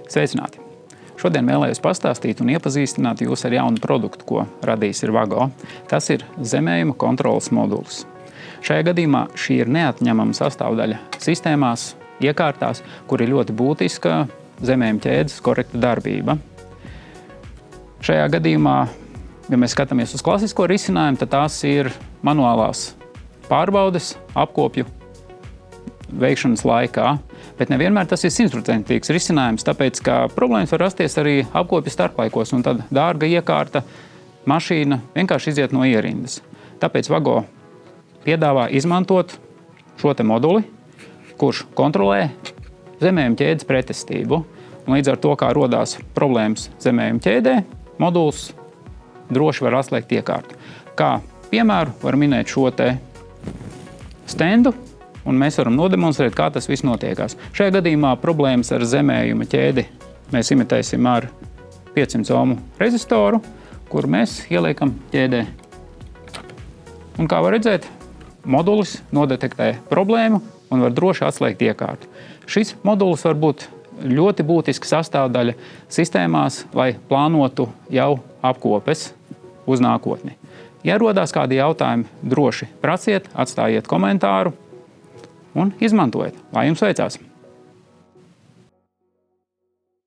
Sveicināti! Šodien vēlējos pastāstīt un iepazīstināt jūs ar jaunu produktu, ko radījis ir Vago. Tas ir zemējuma kontroles moduls. Šajā gadījumā šī ir neatņemama sastāvdaļa sistēmās, iekārtās, kur ir ļoti būtiska zemējuma ķēdes korekta darbība. Šajā gadījumā, ja mēs skatāmies uz klasisko risinājumu, tad tās ir manuālās pārbaudes apkopju veikšanas laikā, bet nevienmēr tas ir 100% risinājums, tāpēc, ka problēmas var rasties arī apkopju starplaikos, un tad dārga iekārta, mašīna vienkārši iziet no ierindas. Tāpēc Vago piedāvā izmantot šo te moduli, kurš kontrolē zemējuma ķēdes pretestību. Un līdz ar to, kā rodās problēmas zemējuma ķēdē, moduls droši var atslēgt iekārtu. Kā piemēru var minēt šo te stendu, un mēs varam nodemonstrēt, kā tas viss notiekās. Šajā gadījumā problēmas ar zemējuma ķēdi mēs imitēsim ar 500 ohmu rezistoru, kur mēs ieliekam ķēdē. Un kā var redzēt, modulis nodetektē problēmu un var droši atslēgt iekārtu. Šis modulis var būt ļoti būtiska sastāvdaļa sistēmās, lai plānotu jau apkopes uz nākotni. Ja rodās kādi jautājumi, droši prasiet, atstājiet komentāru un izmantojiet. Lai jums veicās!